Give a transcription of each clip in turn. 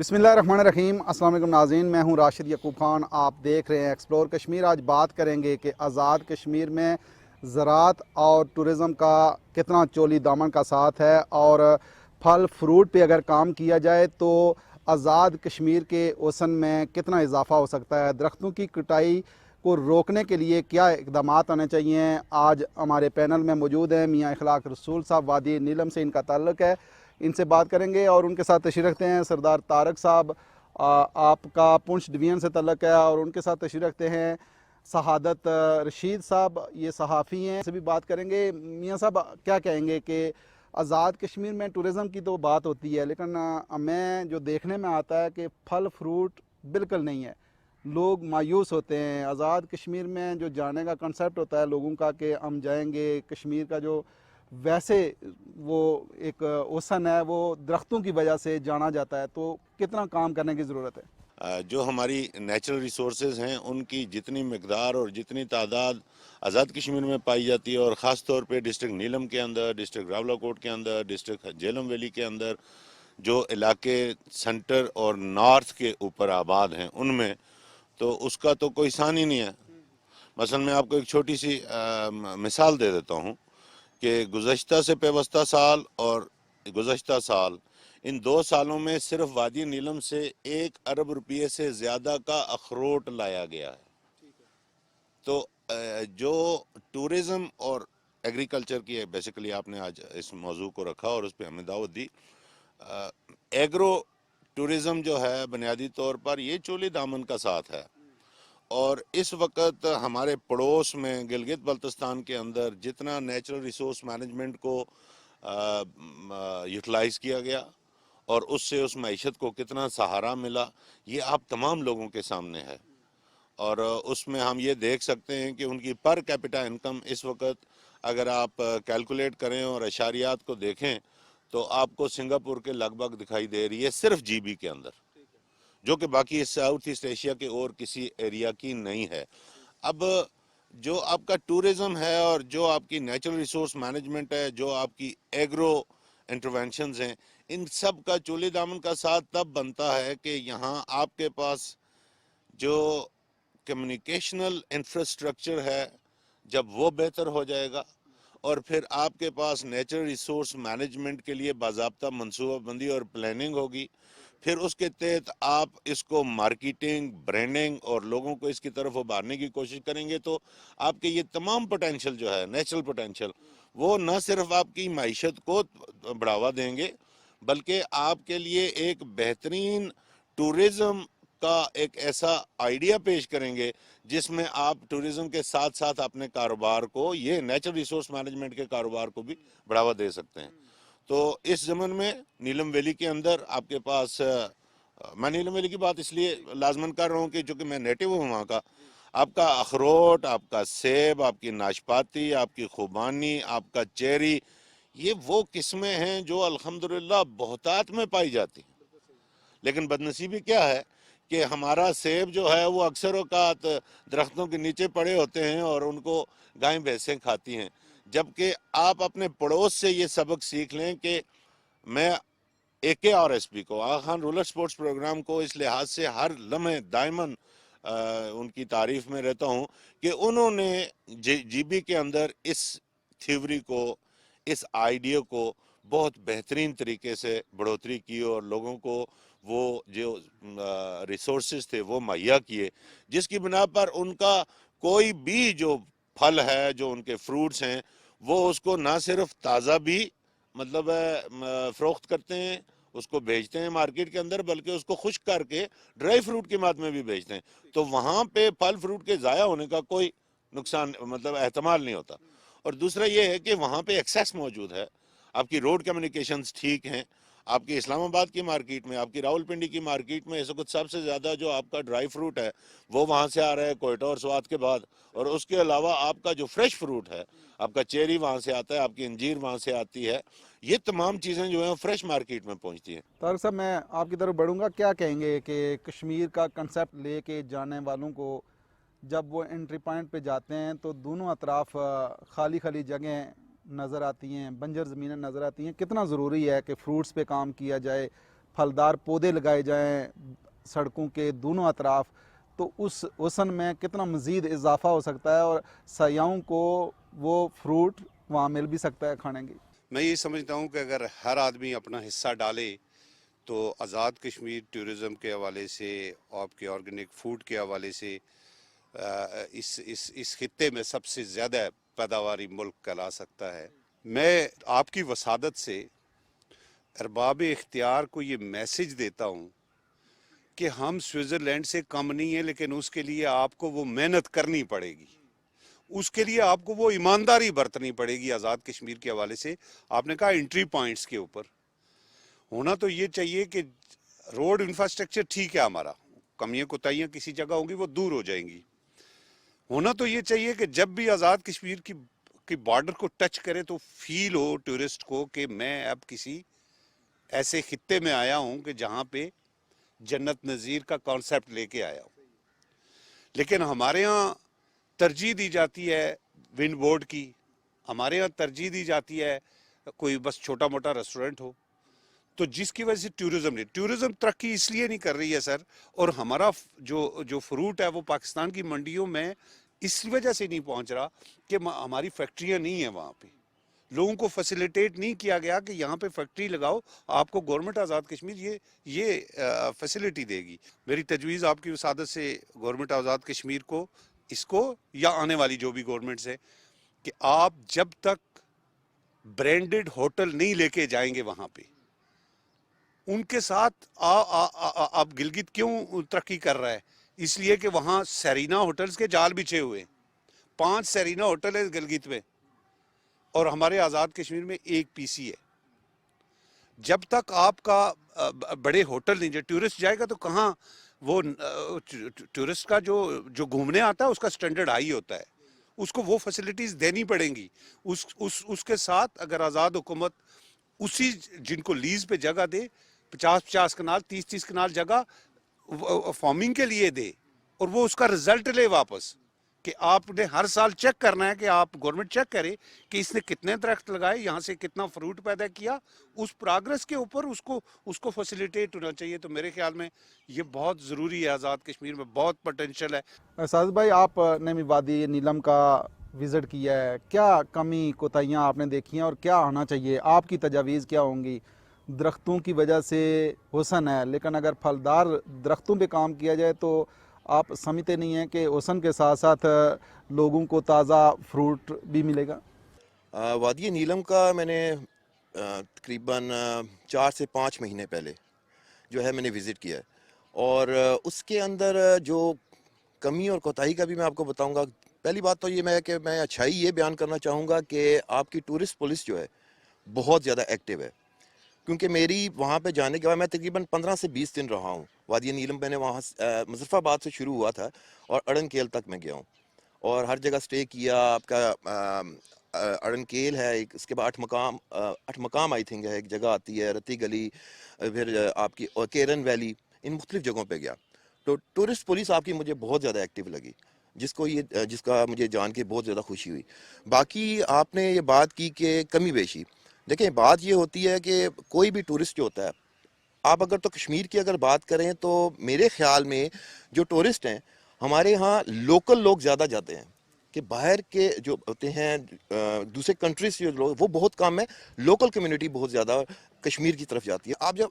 बिस्मिल्लाहिर्रहमानिर्रहीम। अस्सलाम वालेकुम नाज़रीन, मैं हूं राशिद यकूब खान। आप देख रहे हैं एक्सप्लोर कश्मीर। आज बात करेंगे कि आज़ाद कश्मीर में ज़राअत और टूरिज़म का कितना चोली दामन का साथ है, और फल फ्रूट पे अगर काम किया जाए तो आज़ाद कश्मीर के ओसन में कितना इजाफ़ा हो सकता है। दरख्तों की कटाई को रोकने के लिए क्या इकदाम आने चाहिए। आज हमारे पैनल में मौजूद हैं मियाँ इखलाक रसूल साहब, वादी नीलम से इनका ताल्लुक़ है। इनसे बात करेंगे और उनके साथ तशरीफ़ रखते हैं सरदार तारक साहब, आपका पुंछ डिवीज़न से ताल्लुक़ है, और उनके साथ तशरीफ़ रखते हैं शहादत रशीद साहब, ये सहाफ़ी हैं। से भी बात करेंगे। मियाँ साहब, क्या कहेंगे कि आज़ाद कश्मीर में टूरिज़म की तो बात होती है, लेकिन मैं जो देखने में आता है कि फल फ्रूट बिल्कुल नहीं है। लोग मायूस होते हैं। आज़ाद कश्मीर में जो जाने का कंसेप्ट होता है लोगों का कि हम जाएंगे, कश्मीर का जो वैसे वो एक ओसन है वो दरख्तों की वजह से जाना जाता है, तो कितना काम करने की ज़रूरत है। जो हमारी नेचुरल रिसोर्सेज हैं उनकी जितनी मकदार और जितनी तादाद आज़ाद कश्मीर में पाई जाती है, और ख़ास तौर पे डिस्ट्रिक्ट नीलम के अंदर, डिस्ट्रिक्ट रावलाकोट के अंदर, डिस्ट्रिक्ट झेलम वैली के अंदर जो इलाके सेंटर और नॉर्थ के ऊपर आबाद हैं उनमें तो उसका तो कोई सान ही नहीं है। मसलन मैं आपको एक छोटी सी मिसाल दे देता हूँ कि गुज़श्ता से पेवस्ता साल और गुज़श्ता साल, इन 2 सालों में सिर्फ वादी नीलम से 1 अरब रुपये से ज़्यादा का अखरोट लाया गया है। तो जो टूरिज़म और एग्रीकल्चर की है, बेसिकली आपने आज इस मौजू को रखा और उस पर हमें दावत दी। एग्रो टूरिज़म जो है बुनियादी तौर पर ये चोली दामन का साथ है, और इस वक्त हमारे पड़ोस में गिलगित बल्तिस्तान के अंदर जितना नेचुरल रिसोर्स मैनेजमेंट को यूटिलाइज़ किया गया और उससे उस मईशत को कितना सहारा मिला, ये आप तमाम लोगों के सामने है। और उसमें हम ये देख सकते हैं कि उनकी पर कैपिटा इनकम इस वक्त अगर आप कैलकुलेट करें और अशारियात को देखें तो आपको सिंगापुर के लगभग दिखाई दे रही है, सिर्फ जीबी के अंदर, जो कि बाकी साउथ ईस्ट एशिया के और किसी एरिया की नहीं है। अब जो आपका टूरिज़म है और जो आपकी नेचुरल रिसोर्स मैनेजमेंट है, जो आपकी एग्रो इंटरवेंशंस हैं, इन सब का चूली दामन का साथ तब बनता है कि यहाँ आपके पास जो कम्युनिकेशनल इंफ्रास्ट्रक्चर है जब वो बेहतर हो जाएगा, और फिर आपके पास नेचुरल रिसोर्स मैनेजमेंट के लिए बाज़ाब्ता मनसूबाबंदी और प्लानिंग होगी, फिर उसके तहत आप इसको मार्केटिंग, ब्रांडिंग और लोगों को इसकी तरफ उभारने की कोशिश करेंगे, तो आपके ये तमाम पोटेंशियल जो है, नेचुरल पोटेंशियल, वो न सिर्फ आपकी माइशत को बढ़ावा देंगे बल्कि आपके लिए एक बेहतरीन टूरिज़म का एक ऐसा आइडिया पेश करेंगे जिसमें आप टूरिज़म के साथ साथ अपने कारोबार को, ये नेचुरल रिसोर्स मैनेजमेंट के कारोबार को भी बढ़ावा दे सकते हैं। तो इस ज़मन में नीलम वैली के अंदर आपके पास, मैं नीलम वैली की बात इसलिए लाजमन कर रहा हूँ कि चूँकि मैं नेटिव हूँ वहाँ का, आपका अखरोट, आपका सेब, आपकी नाशपाती, आपकी खुबानी, आपका चेरी, ये वो किस्में हैं जो अल्हम्दुलिल्लाह बहुतात में पाई जाती हैं। लेकिन बदनसीबी क्या है कि हमारा सेब जो है वो अक्सर औकात दरख्तों के नीचे पड़े होते हैं और उनको गायें भैंसें खाती हैं, जबकि आप अपने पड़ोस से ये सबक सीख लें कि मैं AKRSP को, आगा खान रूरल स्पोर्ट्स प्रोग्राम को इस लिहाज से हर लम्हे दायमन उनकी तारीफ में रहता हूँ कि उन्होंने जीबी के अंदर इस थ्योरी को, इस आइडिया को बहुत बेहतरीन तरीके से बढ़ोतरी की और लोगों को वो जो रिसोर्सेज थे वो मुहैया किए, जिसकी बिना पर उनका कोई भी जो फल है, जो उनके फ्रूट्स हैं, वो उसको ना सिर्फ ताज़ा भी मतलब फ़रोख्त करते हैं, उसको बेचते हैं मार्केट के अंदर, बल्कि उसको खुश्क करके ड्राई फ्रूट के माद में भी बेचते हैं। तो वहाँ पे फल फ्रूट के ज़ाया होने का कोई नुकसान मतलब एहतमाल नहीं होता। और दूसरा ये है कि वहाँ पे एक्सेस मौजूद है, आपकी रोड कम्युनिकेशंस ठीक हैं, आपकी इस्लामाबाद की मार्केट में, आपकी रावलपिंडी की मार्केट में इस वक्त सबसे ज़्यादा जो आपका ड्राई फ्रूट है वो वहाँ से आ रहा है कोयटा और स्वात के बाद, और उसके अलावा आपका जो फ्रेश फ्रूट है, आपका चेरी वहाँ से आता है, आपकी अंजीर वहाँ से आती है, ये तमाम चीज़ें जो हैं फ्रेश मार्केट में पहुँचती हैं। तारक साहब, मैं आपकी तरफ बढ़ूंगा। क्या कहेंगे कि कश्मीर का कंसेप्ट लेके जाने वालों को जब वो एंट्री पॉइंट पे जाते हैं तो दोनों अतराफ खाली खाली जगह नज़र आती हैं, बंजर ज़मीनें नज़र आती हैं, कितना ज़रूरी है कि फ्रूट्स पे काम किया जाए, फलदार पौधे लगाए जाएं सड़कों के दोनों अतराफ, तो उस हुस्न में कितना मज़ीद इजाफ़ा हो सकता है और सयाहों को वो फ्रूट वहाँ मिल भी सकता है खाने की। मैं ये समझता हूँ कि अगर हर आदमी अपना हिस्सा डाले तो आज़ाद कश्मीर टूरिज़म के हवाले से, आपके ऑर्गेनिक फूड के हवाले से इस खित्ते में सबसे ज़्यादा पैदावारी मुल्क कहला सकता है। मैं आपकी वसादत से अरबाब इख्तियार को ये मैसेज देता हूँ कि हम स्विट्ज़रलैंड से कम नहीं है, लेकिन उसके लिए आपको वो मेहनत करनी पड़ेगी, उसके लिए आपको वो ईमानदारी बरतनी पड़ेगी। आज़ाद कश्मीर के हवाले से आपने कहा एंट्री पॉइंट्स के ऊपर होना तो ये चाहिए कि रोड इंफ्रास्ट्रक्चर ठीक है, हमारा कमियां कोताहियां किसी जगह होंगी वो दूर हो जाएंगी। होना तो ये चाहिए कि जब भी आज़ाद कश्मीर की बॉर्डर को टच करे तो फील हो टूरिस्ट को कि मैं अब किसी ऐसे खित्ते में आया हूं कि जहां पे जन्नत नज़ीर का कॉन्सेप्ट लेके आया हूं। लेकिन हमारे यहाँ तरजीह दी जाती है विंड बोर्ड की, हमारे यहाँ तरजीह दी जाती है कोई बस छोटा मोटा रेस्टोरेंट हो, तो जिसकी वजह से टूरिज्म तरक्की इसलिए नहीं कर रही है सर, और हमारा जो फ्रूट है वो पाकिस्तान की मंडियों में इस वजह से नहीं पहुंच रहा कि हमारी फैक्ट्रियां नहीं है, वहाँ पे लोगों को फैसिलिटेट नहीं किया गया कि यहाँ पे फैक्ट्री लगाओ, आपको गवर्नमेंट आज़ाद कश्मीर ये फैसिलिटी देगी। मेरी तजवीज़ आपकी वसादत से गवर्नमेंट आज़ाद कश्मीर को, इसको या आने वाली जो भी गवर्नमेंट्स है, कि आप जब तक ब्रांडेड होटल नहीं लेके जाएंगे वहाँ पे, उनके साथ अब गिलगित क्यों तरक्की कर रहा है? इसलिए कि वहाँ सेरीना होटल्स के जाल बिछे हुए, 5 सेरीना होटल है गिलगित में और हमारे आज़ाद कश्मीर में 1 पीसी है। जब तक आपका बड़े होटल नहीं, जो टूरिस्ट जाएगा तो कहाँ वो टूरिस्ट का जो घूमने आता है उसका स्टैंडर्ड हाई होता है, उसको वो फैसिलिटीज़ देनी पड़ेंगी। उसके साथ अगर आज़ाद हुकूमत उसी जिनको लीज पे जगह दे, 50-50 कनाल 30-30 कनाल जगह फार्मिंग के लिए दे और वो उसका रिजल्ट ले वापस, कि आपने हर साल चेक करना है कि आप गवर्नमेंट चेक करे कि इसने कितने दरख्त लगाए, यहाँ से कितना फ्रूट पैदा किया, उस प्रोग्रेस के ऊपर उसको फैसिलिटेट होना चाहिए। तो मेरे ख्याल में ये बहुत ज़रूरी है, आज़ाद कश्मीर में बहुत पोटेंशियल है। साजिद भाई, आपने भी वादी नीलम का विज़िट किया है, क्या कमी कोताहियाँ आपने देखी हैं और क्या होना चाहिए? आपकी तजावीज़ क्या होंगी? दरख्तों की वजह से हुस्न है, लेकिन अगर फलदार दरख्तों पे काम किया जाए तो आप समझते नहीं हैं कि हुस्न के साथ साथ लोगों को ताज़ा फ्रूट भी मिलेगा? वादी नीलम का मैंने तकरीबन 4 से 5 महीने पहले जो है मैंने विज़िट किया है, और उसके अंदर जो कमी और कोताही का भी मैं आपको बताऊंगा। पहली बात तो ये कि मैं अच्छाई ये बयान करना चाहूँगा कि आपकी टूरिस्ट पुलिस जो है बहुत ज़्यादा एक्टिव है, क्योंकि मेरी वहाँ पे जाने के बाद मैं तकरीबन 15 से 20 दिन रहा हूँ वादी नीलम। मैंने वहाँ मुजफ्फराबाद से शुरू हुआ था और अड़नकेल तक मैं गया हूँ और हर जगह स्टे किया। आपका अड़नकेल है एक, उसके बाद 8 मकाम आई थिंक है, एक जगह आती है रत्ती गली, फिर आपकी केरन वैली, इन मुख्तलिफ जगहों पे गया। तो टूरिस्ट पुलिस आपकी मुझे बहुत ज़्यादा एक्टिव लगी, जिसका मुझे जान के बहुत ज़्यादा खुशी हुई। बाकी आपने ये बात की कि कमी बेशी, देखें बात ये होती है कि कोई भी टूरिस्ट जो होता है, आप अगर तो कश्मीर की अगर बात करें तो मेरे ख्याल में जो टूरिस्ट हैं हमारे यहाँ लोकल लोग ज़्यादा जाते हैं, कि बाहर के जो होते हैं दूसरे कंट्रीज से जो लोग वो बहुत कम है, लोकल कम्युनिटी बहुत ज़्यादा कश्मीर की तरफ जाती है। आप जब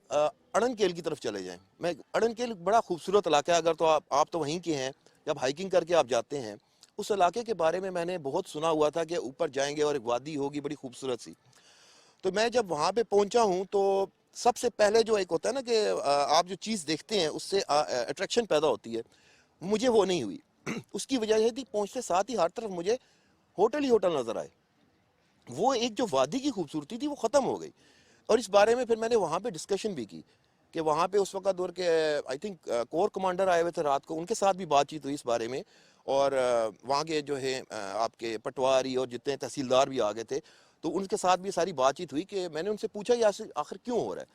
अड़नकेल की तरफ चले जाएं, मैं अड़नकेल बड़ा खूबसूरत इलाका है, अगर तो आप तो वहीं के हैं, जब हाइकिंग करके आप जाते हैं उस इलाके के बारे में मैंने बहुत सुना हुआ था कि ऊपर जाएंगे और एक वादी होगी बड़ी खूबसूरत सी। तो मैं जब वहाँ पे पहुँचा हूँ तो सबसे पहले जो एक होता है ना कि आप जो चीज़ देखते हैं उससे अट्रैक्शन पैदा होती है, मुझे वो नहीं हुई। उसकी वजह यह थी पहुँचते साथ ही हर तरफ मुझे होटल ही होटल नज़र आए, वो एक जो वादी की खूबसूरती थी वो ख़त्म हो गई। और इस बारे में फिर मैंने वहाँ पे डिस्कशन भी की कि वहाँ पे उस वक्त दौर के आई थिंक कोर कमांडर आए हुए थे रात को, उनके साथ भी बातचीत हुई इस बारे में, और वहाँ के जो है आपके पटवारी और जितने तहसीलदार भी आ गए थे, तो उनके साथ भी सारी बातचीत हुई कि मैंने उनसे पूछा ये आखिर क्यों हो रहा है।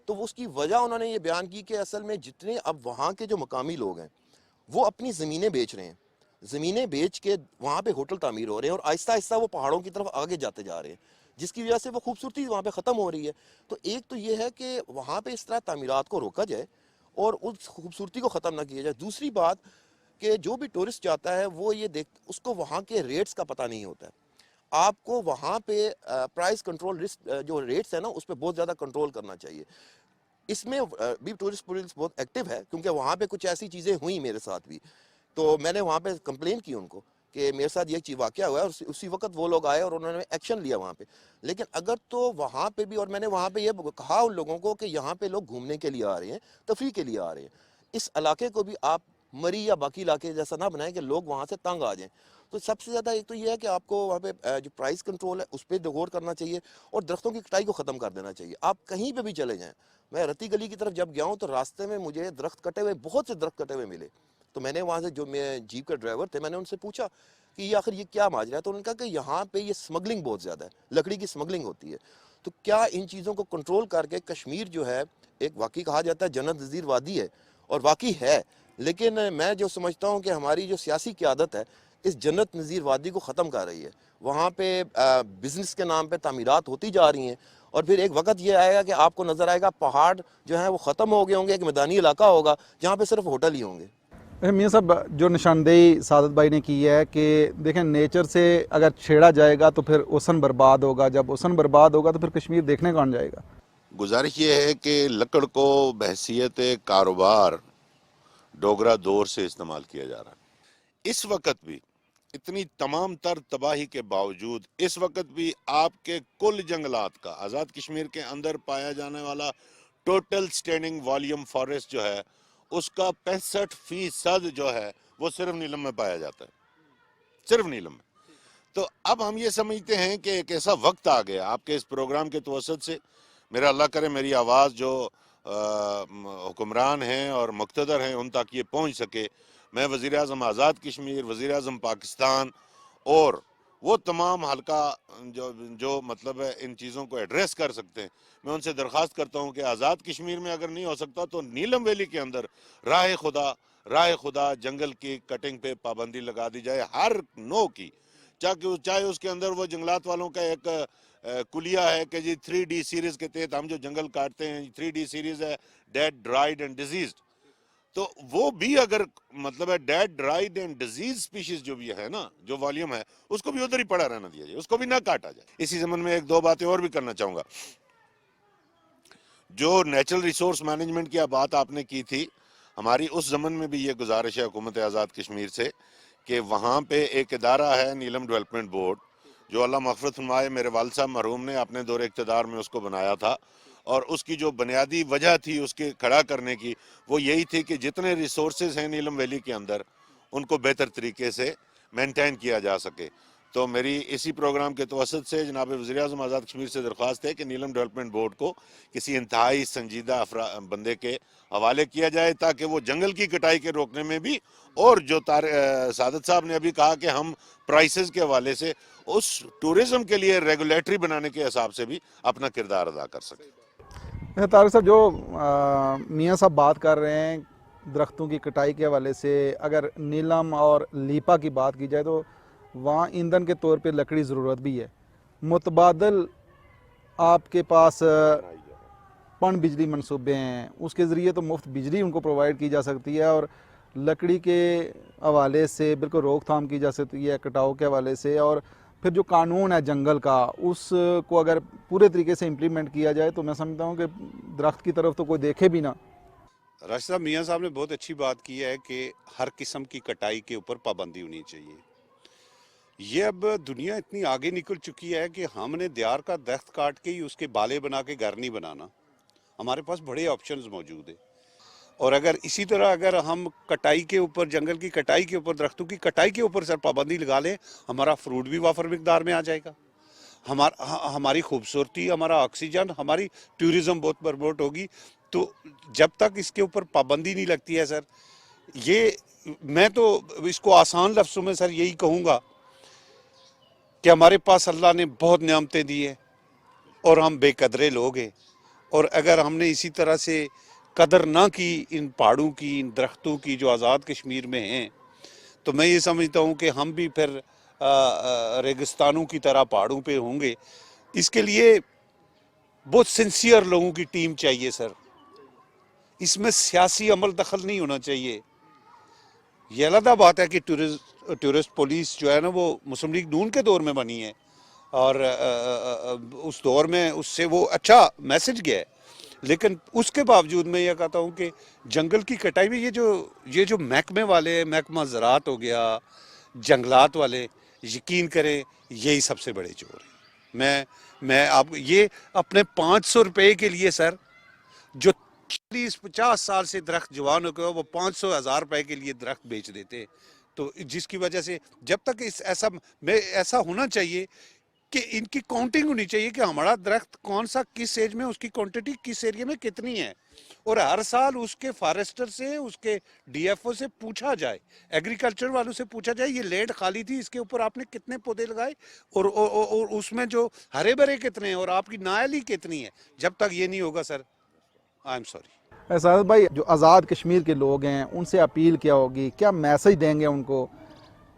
तो उसकी वजह उन्होंने ये बयान की कि असल में जितने अब वहाँ के जो मकामी लोग हैं वो अपनी ज़मीनें बेच रहे हैं, ज़मीनें बेच के वहाँ पे होटल तामीर हो रहे हैं और आहिस्ता आहिस्ता वो पहाड़ों की तरफ आगे जाते जा रहे हैं। جس کی وجہ سے وہ خوبصورتی وہاں پہ ختم ہو رہی ہے. تو ایک تو یہ ہے کہ وہاں پہ اس طرح تعمیرات کو روکا جائے اور اس خوبصورتی کو ختم نہ کیا جائے. دوسری بات کہ جو بھی ٹورسٹ جاتا ہے وہ یہ اس کو وہاں کے ریٹس کا پتہ نہیں ہوتا ہے. آپ کو وہاں پہ پرائز کنٹرول جو ریٹس ہے نا اس پہ بہت زیادہ کنٹرول کرنا چاہیے. اس میں بھی ٹورسٹ پولیس بہت ایکٹیو ہے کیونکہ وہاں پہ کچھ ایسی چیزیں ہوئیں میرے ساتھ بھی. تو میں نے وہاں پہ کمپلین کی ان کو کہ میرے ساتھ یہ چیز واقعہ ہوا ہے, اور اسی وقت وہ لوگ آئے اور انہوں نے ایکشن لیا وہاں پہ. لیکن اگر تو وہاں پہ بھی, اور میں نے وہاں پہ یہ کہا ان لوگوں کو کہ یہاں پہ لوگ گھومنے کے لیے آ رہے ہیں, تفریح کے لیے آ رہے ہیں, اس علاقے کو بھی آپ مری یا باقی علاقے جیسا نہ بنائیں کہ لوگ وہاں سے تنگ آ جائیں. تو سب سے زیادہ ایک تو یہ ہے کہ آپ کو وہاں پہ جو پرائز کنٹرول ہے اس پہ غور کرنا چاہیے, اور درختوں کی کٹائی کو ختم کر دینا چاہیے. آپ کہیں پہ بھی چلے جائیں, میں رتی گلی کی طرف جب گیا ہوں تو راستے میں مجھے درخت کٹے ہوئے, بہت سے درخت کٹے ہوئے ملے. تو میں نے وہاں سے جو میں جیپ کا ڈرائیور تھے, میں نے ان سے پوچھا کہ یہ آخر یہ کیا ماجرا ہے. تو انہوں نے کہا کہ یہاں پہ یہ سمگلنگ بہت زیادہ ہے, لکڑی کی سمگلنگ ہوتی ہے. تو کیا ان چیزوں کو کنٹرول کر کے کشمیر جو ہے, ایک واقعی کہا جاتا ہے جنت نظیر وادی ہے, اور واقعی ہے, لیکن میں جو سمجھتا ہوں کہ ہماری جو سیاسی قیادت ہے اس جنت نظیر وادی کو ختم کر رہی ہے. وہاں پہ بزنس کے نام پہ تعمیرات ہوتی جا رہی ہیں, اور پھر ایک وقت یہ آئے گا کہ آپ کو نظر آئے گا پہاڑ جو ہیں وہ ختم ہو گئے ہوں گے, ایک میدانی علاقہ ہوگا جہاں پہ صرف ہوٹل ہی ہوں گے. میاں صاحب, جو نشاندہی سعادت بھائی نے کی ہے کہ دیکھیں نیچر سے اگر چھیڑا جائے گا تو پھر حسن برباد ہوگا, جب حسن برباد ہوگا تو پھر کشمیر دیکھنے کون جائے گا. گزارش یہ ہے کہ لکڑ کو بحیثیت کاروبار ڈوگرا دور سے استعمال کیا جا رہا ہے. اس وقت بھی اتنی تمام تر تباہی کے باوجود اس وقت بھی آپ کے کل جنگلات کا, آزاد کشمیر کے اندر پایا جانے والا ٹوٹل سٹینڈنگ والیوم فارسٹ جو ہے اس کا 65% جو ہے وہ صرف نیلم میں پایا جاتا ہے, صرف نیلم میں. تو اب ہم یہ سمجھتے ہیں کہ ایک ایسا وقت آ گیا آپ کے اس پروگرام کے توسط سے, میرا اللہ کرے میری آواز جو حکمران ہیں اور مقتدر ہیں ان تک یہ پہنچ سکے. میں وزیر اعظم آزاد کشمیر, وزیر اعظم پاکستان اور وہ تمام حلقہ جو مطلب ہے ان چیزوں کو ایڈریس کر سکتے ہیں, میں ان سے درخواست کرتا ہوں کہ آزاد کشمیر میں اگر نہیں ہو سکتا تو نیلم ویلی کے اندر راہ خدا جنگل کی کٹنگ پہ پابندی لگا دی جائے, ہر نو کی, چاہے اس کے اندر وہ جنگلات والوں کا ایک کلیہ ہے کہ جی 3D سیریز کے تحت ہم جو جنگل کاٹتے ہیں, 3D سیریز ہے ڈیڈ, ڈرائیڈ اینڈ ڈیزیزڈ, تو وہ بھی اگر مطلب ہے dead, dried and disease species جو بھی ہے نا, جو والیوم ہے اس کو بھی ادھر ہی پڑا رہنا دیا جائے, اس کو بھی نہ کاٹا جائے. اسی ضمن میں ایک دو باتیں اور بھی کرنا چاہوں گا. جو نیچرل ریسورس مینجمنٹ کی بات آپ نے کی تھی, ہماری اس ضمن میں بھی یہ گزارش ہے حکومت آزاد کشمیر سے کہ وہاں پہ ایک ادارہ ہے نیلم ڈیولپمنٹ بورڈ, جو اللہ مغفرت فرمائے میرے والد صاحب مرحوم نے اپنے دور اقتدار میں اس کو بنایا تھا, اور اس کی جو بنیادی وجہ تھی اس کے کھڑا کرنے کی وہ یہی تھی کہ جتنے ریسورسز ہیں نیلم ویلی کے اندر ان کو بہتر طریقے سے مینٹین کیا جا سکے. تو میری اسی پروگرام کے توسط سے جناب وزیر اعظم آزاد کشمیر سے درخواست ہے کہ نیلم ڈیولپمنٹ بورڈ کو کسی انتہائی سنجیدہ بندے کے حوالے کیا جائے تاکہ وہ جنگل کی کٹائی کے روکنے میں بھی, اور جو سعادت صاحب نے ابھی کہا کہ ہم پرائسز کے حوالے سے اس ٹورزم کے لیے ریگولیٹری بنانے کے حساب سے بھی اپنا کردار ادا کر سکیں. طارق صاحب, جو میاں صاحب بات کر رہے ہیں درختوں کی کٹائی کے حوالے سے, اگر نیلم اور لیپا کی بات کی جائے تو وہاں ایندھن کے طور پہ لکڑی ضرورت بھی ہے. متبادل آپ کے پاس پن بجلی منصوبے ہیں, اس کے ذریعے تو مفت بجلی ان کو پرووائڈ کی جا سکتی ہے, اور لکڑی کے حوالے سے بالکل روک تھام کی جا سکتی ہے کٹاؤ کے حوالے سے. اور پھر جو قانون ہے جنگل کا اس کو اگر پورے طریقے سے امپلیمنٹ کیا جائے تو میں سمجھتا ہوں کہ درخت کی طرف تو کوئی دیکھے بھی نہ. راشد صاحب, میاں صاحب نے بہت اچھی بات کی ہے کہ ہر قسم کی کٹائی کے اوپر پابندی ہونی چاہیے. یہ اب دنیا اتنی آگے نکل چکی ہے کہ ہم نے دیار کا درخت کاٹ کے ہی اس کے بالے بنا کے گھر نہیں بنانا, ہمارے پاس بڑے آپشنز موجود ہیں. اور اگر اسی طرح اگر ہم کٹائی کے اوپر, جنگل کی کٹائی کے اوپر, درختوں کی کٹائی کے اوپر سر پابندی لگا لیں, ہمارا فروٹ بھی وافر مقدار میں آ جائے گا, ہماری خوبصورتی, ہمارا آکسیجن, ہماری ٹورزم بہت پرموٹ ہوگی. تو جب تک اس کے اوپر پابندی نہیں لگتی ہے سر, یہ میں تو اس کو آسان لفظوں میں سر یہی کہوں گا کہ ہمارے پاس اللہ نے بہت نعمتیں دی ہیں اور ہم بے قدرے لوگ ہیں, اور اگر ہم نے اسی طرح سے قدر نہ کی ان پہاڑوں کی, ان درختوں کی جو آزاد کشمیر میں ہیں, تو میں یہ سمجھتا ہوں کہ ہم بھی پھر ریگستانوں کی طرح پہاڑوں پہ ہوں گے. इसके लिए बहुत सिंसियर लोगों की टीम चाहिए सर, इसमें सियासी अमल दखल नहीं होना चाहिए। ये अलग बात है कि टूरिस्ट पुलिस जो है ना वो मुस्लिम लीग नून के दौर में बनी है और उस दौर में उससे वो अच्छा मैसेज गया है, लेकिन उसके बावजूद मैं ये कहता हूँ कि जंगल की कटाई में ये जो महकमे वाले, महकमा ज़राअत हो गया, जंगलात वाले, यकीन करें यही सबसे बड़े चोर हैं। मैं आप ये अपने 500 रुपये के लिए सर, जो 40-50 साल से दरख्त जवान हो गए वो 500,000 रुपए के लिए दरख्त बेच देते, तो जिसकी वजह से जब तक ऐसा होना चाहिए कि इनकी काउंटिंग होनी चाहिए कि हमारा दरख्त कौन सा किस एज में, उसकी क्वांटिटी किस एरिया में कितनी है, और हर साल उसके फॉरेस्टर से, उसके डीएफओ से पूछा जाए, एग्रीकल्चर वालों से पूछा जाए ये लैंड खाली थी, इसके ऊपर आपने कितने पौधे लगाए और उसमें जो हरे भरे कितने हैं और आपकी नायली कितनी है। जब तक ये नहीं होगा सर, आई एम सॉरी। साद भाई, जो आज़ाद कश्मीर के लोग हैं उनसे अपील क्या होगी, क्या मैसेज देंगे उनको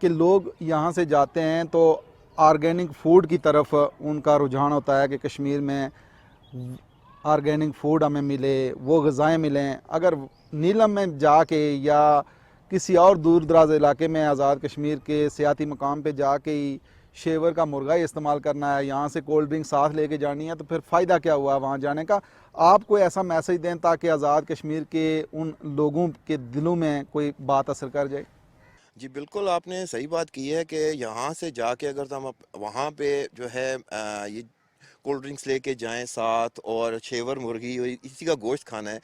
कि लोग यहाँ से जाते हैं तो ऑर्गेनिक फूड की तरफ उनका रुझान होता है कि कश्मीर में ऑर्गेनिक फूड हमें मिले, वो ग़िज़ाएँ मिलें। अगर नीलम में जाके या किसी और दूर दराज इलाके में आज़ाद कश्मीर के सियाती मकाम पे जाके ही शेवर का मुर्गा ही इस्तेमाल करना है, यहाँ से कोल्ड ड्रिंक साथ लेके जानी है, तो फिर फ़ायदा क्या हुआ वहाँ जाने का। आप कोई ऐसा मैसेज दें ताकि आज़ाद कश्मीर के उन लोगों के दिलों में कोई बात असर कर जाए। जी बिल्कुल, आपने सही बात की है कि यहाँ से जाके अगर हम वहाँ पे जो है ये कोल्ड ड्रिंक्स लेके जाएं साथ और शेवर मुर्गी इसी का गोश्त खाना है,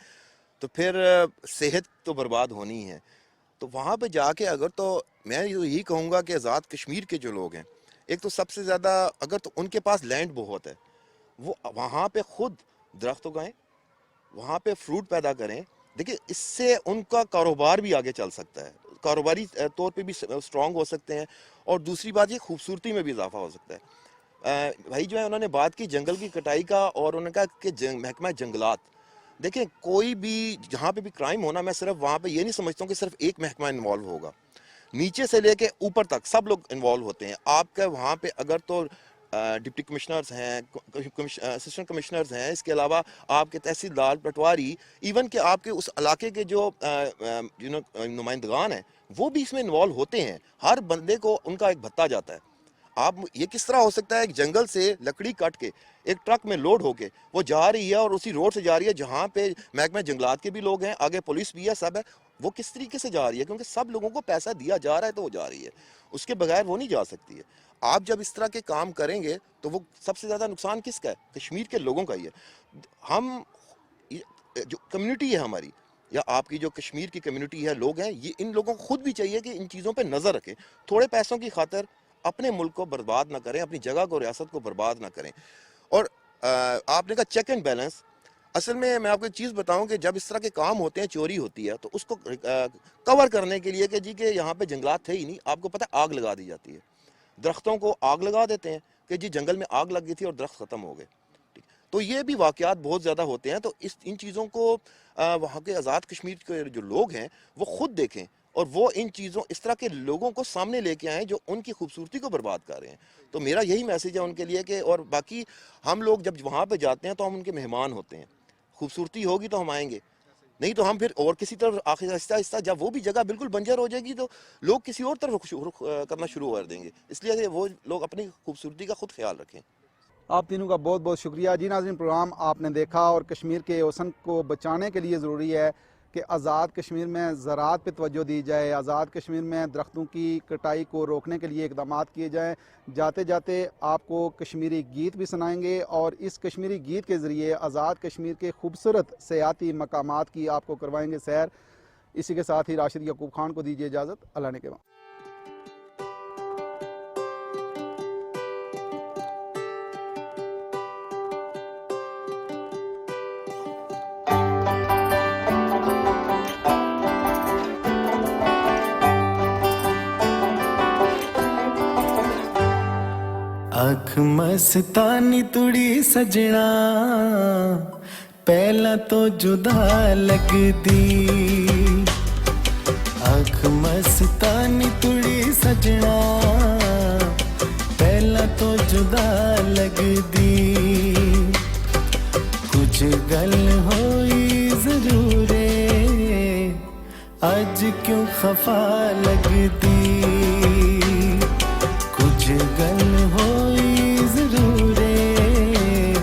तो फिर सेहत तो बर्बाद होनी है। तो वहाँ पे जाके अगर, तो मैं यही कहूँगा कि आज़ाद कश्मीर के जो लोग हैं, एक तो सबसे ज़्यादा अगर तो उनके पास लैंड बहुत है, वो वहाँ पे खुद दरख्त उगाएं, वहाँ पे फ्रूट पैदा करें। देखिए इससे उनका कारोबार भी आगे चल सकता है, कारोबारी तौर पे भी स्ट्रॉन्ग हो सकते हैं, और दूसरी बात ये खूबसूरती में भी इजाफा हो सकता है। भाई जो है उन्होंने बात की जंगल की कटाई का, और उन्होंने कहा कि महकमा जंगलात, देखें कोई भी जहाँ पे भी क्राइम होना, मैं सिर्फ वहाँ पे ये नहीं समझता हूँ कि सिर्फ एक महकमा इन्वॉल्व होगा, नीचे से लेके ऊपर तक सब लोग इन्वॉल्व होते हैं। आपका वहाँ पे अगर तो डिप्टी कमिश्नर्स हैं, असिस्टेंट कमिश्नर्स हैं, इसके अलावा आपके तहसीलदार, पटवारी, इवन के आपके उस इलाके के जो नुमाइंदगान हैं वो भी इसमें इन्वॉल्व होते हैं। हर बंदे को उनका एक भत्ता जाता है। आप ये किस तरह हो सकता है, एक जंगल से लकड़ी काट के एक ट्रक में लोड होके वो जा रही है और उसी रोड से जा रही है जहाँ पे महकमा जंगलात के भी लोग हैं, आगे पुलिस भी है, सब है, वो किस तरीके से जा रही है? क्योंकि सब लोगों को पैसा दिया जा रहा है तो वो जा रही है, उसके बगैर वो नहीं जा सकती है। आप जब इस तरह के काम करेंगे तो वो सबसे ज़्यादा नुकसान किसका है? कश्मीर के लोगों का ही है। हम जो कम्युनिटी है हमारी, या आपकी जो कश्मीर की कम्युनिटी है, लोग हैं, ये इन लोगों को खुद भी चाहिए कि इन चीज़ों पे नज़र रखें। थोड़े पैसों की खातिर अपने मुल्क को बर्बाद ना करें, अपनी जगह को, रियासत को बर्बाद ना करें। और आपने कहा चेक एंड बैलेंस, असल में मैं आपको एक चीज़ बताऊं कि जब इस तरह के काम होते हैं, चोरी होती है, तो उसको कवर करने के लिए कि जी के यहाँ पे जंगलात थे ही नहीं, आपको पता है आग लगा दी जाती है, दरख्तों को आग लगा देते हैं कि जी जंगल में आग लग गई थी और दरख्त ख़त्म हो गए। तो ये भी वाक़यात बहुत ज़्यादा होते हैं। तो इन चीज़ों को वहाँ के आज़ाद कश्मीर के जो लोग हैं वो खुद देखें, और वो इन चीज़ों, इस तरह के लोगों को सामने लेके आएँ जो उनकी खूबसूरती को बर्बाद कर रहे हैं। तो मेरा यही मैसेज है उनके लिए कि, और बाकी हम लोग जब वहाँ पे जाते हैं तो हम उनके मेहमान होते हैं, खूबसूरती होगी तो हम आएंगे, नहीं तो हम फिर और किसी तरफ आखिर आहिस्ता आहिस्ता जब वो भी जगह बिल्कुल बंजर हो जाएगी तो लोग किसी और तरफ रुख करना शुरू कर देंगे। इसलिए वो लोग अपनी खूबसूरती का खुद ख्याल रखें। आप तीनों का बहुत बहुत शुक्रिया। जी नाज़रीन, प्रोग्राम आपने देखा, और कश्मीर के ओसन को बचाने के लिए ज़रूरी है कि आज़ाद कश्मीर में ज़राअत पे तवज्जो दी जाए, आज़ाद कश्मीर में दरख्तों की कटाई को रोकने के लिए इक़दामात किए जाएँ। जाते जाते आपको कश्मीरी गीत भी सुनाएंगे, और इस कश्मीरी गीत के ज़रिए आज़ाद कश्मीर के खूबसूरत सियाती मकामात की आपको करवाएंगे सैर। इसी के साथ ही राशिद यकूब खान को दीजिए इजाज़त। अल्लाह ने के बाद। अख मस्तानी तुड़ी सजना पहला तो जुदा लगदी, अख मस्तानी तुड़ी सजना ਪਹਿਲਾਂ ਤੋਂ ਜੁਦਾ ਲੱਗਦੀ ਕੁਝ ਗੱਲ ਹੋਈ ਜ਼ਰੂਰ ਏ ਅੱਜ ਕਿਉਂ ਖਫਾ ਲੱਗਦੀ ਕੁਝ ਗੱਲ ਹੋਈ ਜ਼ਰੂਰ ਏ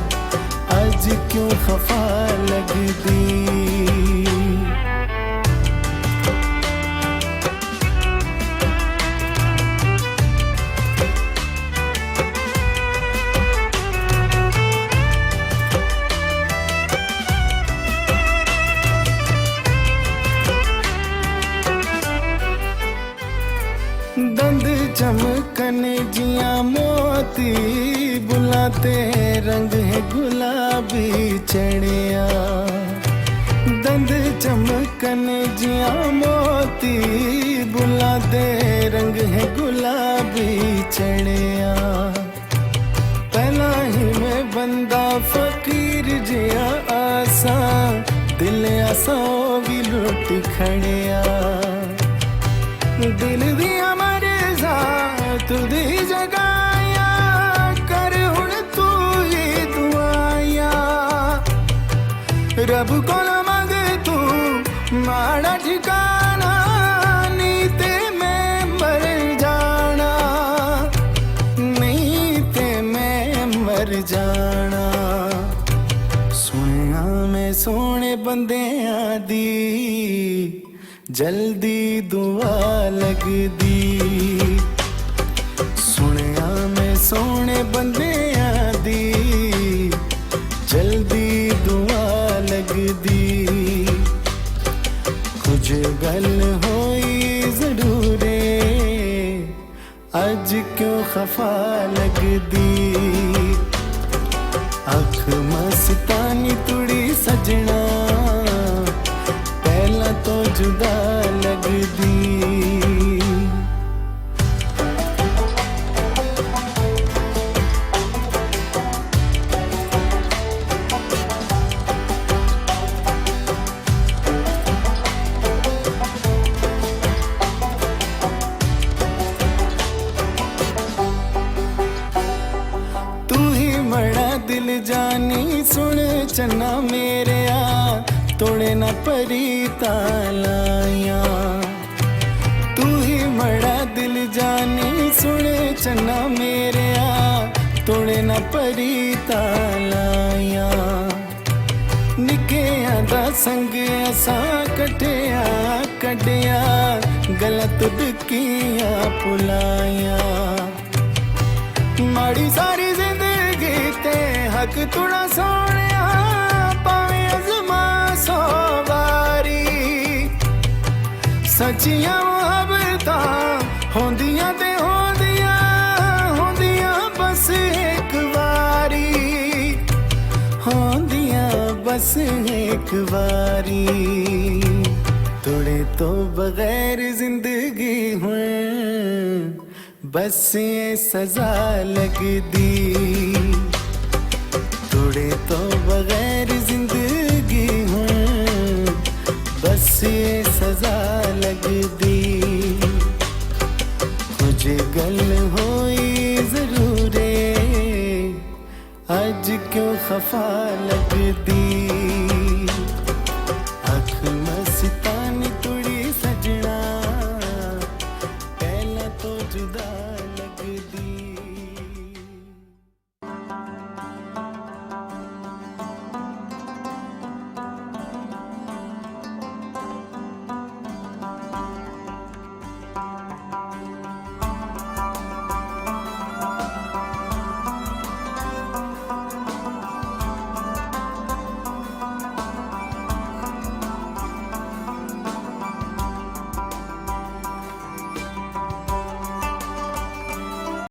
ਅੱਜ ਕਿਉਂ ਖਫਾ ਲੱਗਦੀ दंद चमकन जिया मोती बुलाते रंग है गुलाबी चढ़िया दंद चमकन जिया मोती बुलाते रंग है गुलाबी चढ़िया पहला ही मैं बंदा फकीर जिया आसा दिल आसा भी लुट खड़िया दिल दिया मरजा तुदी जगाया कर हुण तू ही दुआया रब को मंग तू माड़ा ठिकाना नहीं ते मैं मर जाना नहीं ते मैं मर जाना सुनिया मैं सोने बंदियां दी जल्दी दुआ लगदी सुनिया मैं सोने बंदियां दी जल्दी दुआ लगदी कुछ गल होई जरूर अज क्यों खफा लगदी अख मस्तानी तुड़ी सजना पहला तो जुदा लगदी तू ही बड़ा दिल जानी सुन चन्ना मेरे तोड़े न परी तालाया तू ही बड़ा दिल जानी सुने चन्ना मेरे तोड़े न परी तालाया निके दा संग असा कटिया कटिया गलत दिकिया पुलाया माड़ी सारी जिंदगी ते हक तुड़ा सोनिया पावे अजमा सो बारी सच्चियां मुहब्बतां होंदियां ते होंदियां बस एक वारी होंदियां बस एक वारी तोड़े तो बगैर जिंदगी हुए बस ये सजा लगदी